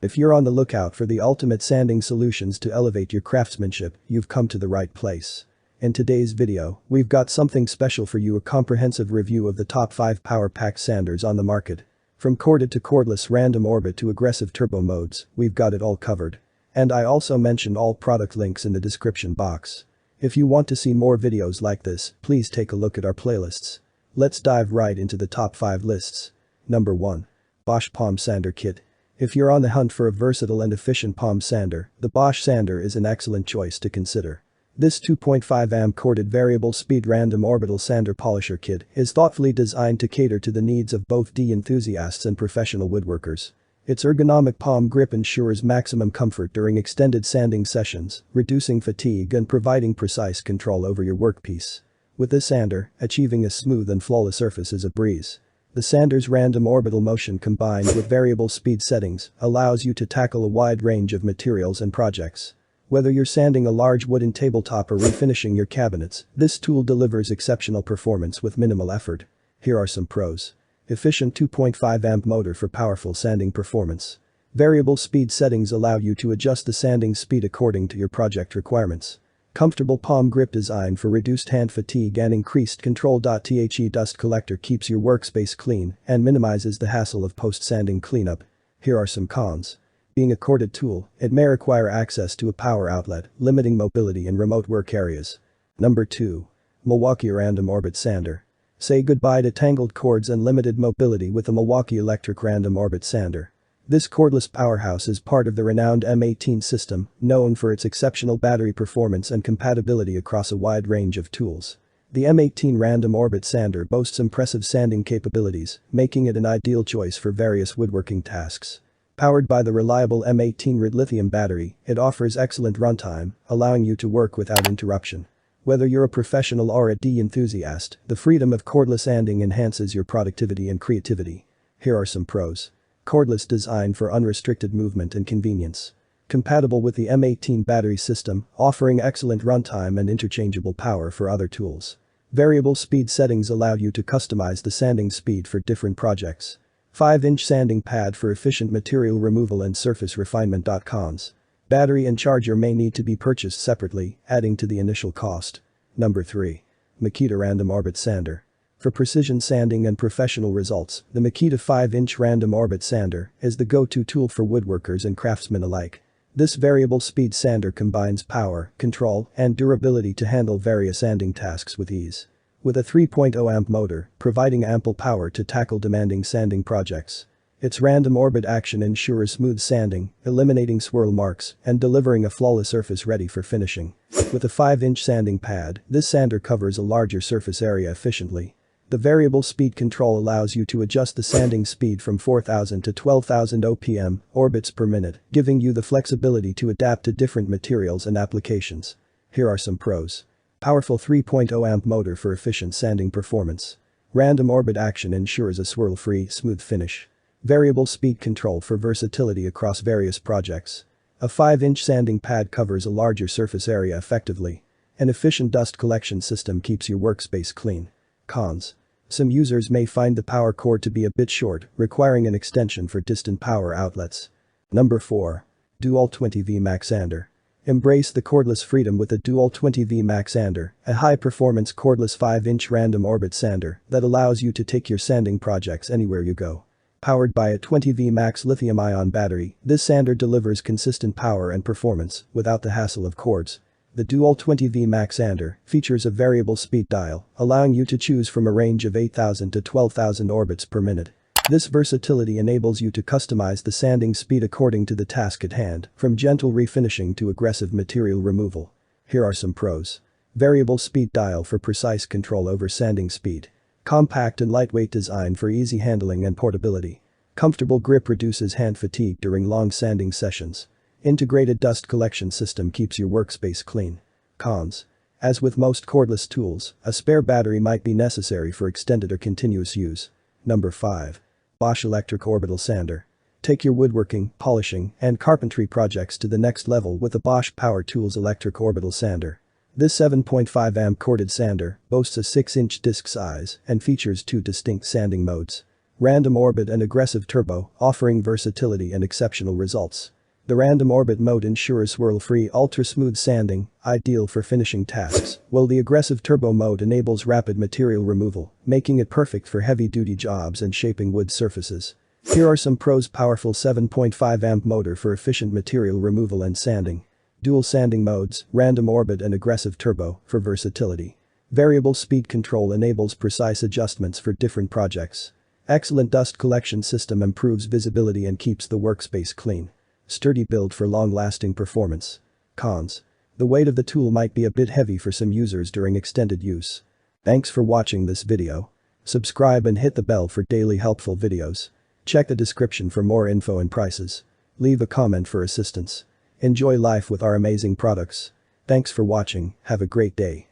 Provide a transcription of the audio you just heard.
If you're on the lookout for the ultimate sanding solutions to elevate your craftsmanship, you've come to the right place. In today's video, we've got something special for you, a comprehensive review of the top 5 power-packed sanders on the market. From corded to cordless random orbit to aggressive turbo modes, we've got it all covered. And I also mentioned all product links in the description box. If you want to see more videos like this, please take a look at our playlists. Let's dive right into the top 5 lists. Number 1. Bosch Palm Sander Kit. If you're on the hunt for a versatile and efficient palm sander, the Bosch sander is an excellent choice to consider. This 2.5 amp corded variable speed random orbital sander polisher kit is thoughtfully designed to cater to the needs of both enthusiasts and professional woodworkers. Its ergonomic palm grip ensures maximum comfort during extended sanding sessions, reducing fatigue and providing precise control over your workpiece. With this sander, achieving a smooth and flawless surface is a breeze. The sander's random orbital motion combined with variable speed settings allows you to tackle a wide range of materials and projects. Whether you're sanding a large wooden tabletop or refinishing your cabinets, this tool delivers exceptional performance with minimal effort. Here are some pros. Efficient 2.5 amp motor for powerful sanding performance. Variable speed settings allow you to adjust the sanding speed according to your project requirements. Comfortable palm grip design for reduced hand fatigue and increased control. The dust collector keeps your workspace clean and minimizes the hassle of post-sanding cleanup. Here are some cons. Being a corded tool, it may require access to a power outlet, limiting mobility in remote work areas. Number 2. Milwaukee Random Orbit Sander. Say goodbye to tangled cords and limited mobility with the Milwaukee Electric Random Orbit Sander. This cordless powerhouse is part of the renowned M18 system, known for its exceptional battery performance and compatibility across a wide range of tools. The M18 Random Orbit Sander boasts impressive sanding capabilities, making it an ideal choice for various woodworking tasks. Powered by the reliable M18 lithium battery, it offers excellent runtime, allowing you to work without interruption. Whether you're a professional or a enthusiast, the freedom of cordless sanding enhances your productivity and creativity. Here are some pros. Cordless design for unrestricted movement and convenience. Compatible with the M18 battery system, offering excellent runtime and interchangeable power for other tools. Variable speed settings allow you to customize the sanding speed for different projects. 5-inch sanding pad for efficient material removal and surface refinement. Cons. Battery and charger may need to be purchased separately, adding to the initial cost. Number 3. Makita Random Orbit Sander. For precision sanding and professional results, the Makita 5-inch Random Orbit Sander is the go-to tool for woodworkers and craftsmen alike. This variable speed sander combines power, control, and durability to handle various sanding tasks with ease. With a 3.0 amp motor, providing ample power to tackle demanding sanding projects. Its random orbit action ensures smooth sanding, eliminating swirl marks, and delivering a flawless surface ready for finishing. With a 5-inch sanding pad, this sander covers a larger surface area efficiently. The variable speed control allows you to adjust the sanding speed from 4,000 to 12,000 OPM, orbits per minute, giving you the flexibility to adapt to different materials and applications. Here are some pros. Powerful 3.0 amp motor for efficient sanding performance. Random orbit action ensures a swirl-free, smooth finish. Variable speed control for versatility across various projects. A 5-inch sanding pad covers a larger surface area effectively. An efficient dust collection system keeps your workspace clean. Cons. Some users may find the power cord to be a bit short, requiring an extension for distant power outlets. Number 4. Dual 20V Max Sander. Embrace the cordless freedom with a Dual 20V Max Sander, a high-performance cordless 5-inch random orbit sander that allows you to take your sanding projects anywhere you go. Powered by a 20V Max lithium-ion battery, this sander delivers consistent power and performance without the hassle of cords. The Dual 20V Max Sander features a variable speed dial, allowing you to choose from a range of 8,000 to 12,000 orbits per minute. This versatility enables you to customize the sanding speed according to the task at hand, from gentle refinishing to aggressive material removal. Here are some pros. Variable speed dial for precise control over sanding speed. Compact and lightweight design for easy handling and portability. Comfortable grip reduces hand fatigue during long sanding sessions. Integrated dust collection system keeps your workspace clean. Cons. As with most cordless tools, a spare battery might be necessary for extended or continuous use. Number 5. Bosch Electric Orbital Sander. Take your woodworking, polishing, and carpentry projects to the next level with the Bosch Power Tools Electric Orbital Sander. This 7.5 amp corded sander boasts a 6-inch disc size and features 2 distinct sanding modes. Random orbit and aggressive turbo, offering versatility and exceptional results. The random orbit mode ensures swirl-free ultra-smooth sanding, ideal for finishing tasks, while the aggressive turbo mode enables rapid material removal, making it perfect for heavy-duty jobs and shaping wood surfaces. Here are some pros: powerful 7.5 amp motor for efficient material removal and sanding. Dual sanding modes, random orbit and aggressive turbo, for versatility. Variable speed control enables precise adjustments for different projects. Excellent dust collection system improves visibility and keeps the workspace clean. Sturdy build for long-lasting performance. Cons: the weight of the tool might be a bit heavy for some users during extended use. Thanks for watching this video. Subscribe and hit the bell for daily helpful videos. Check the description for more info and prices. Leave a comment for assistance. Enjoy life with our amazing products. Thanks for watching, have a great day.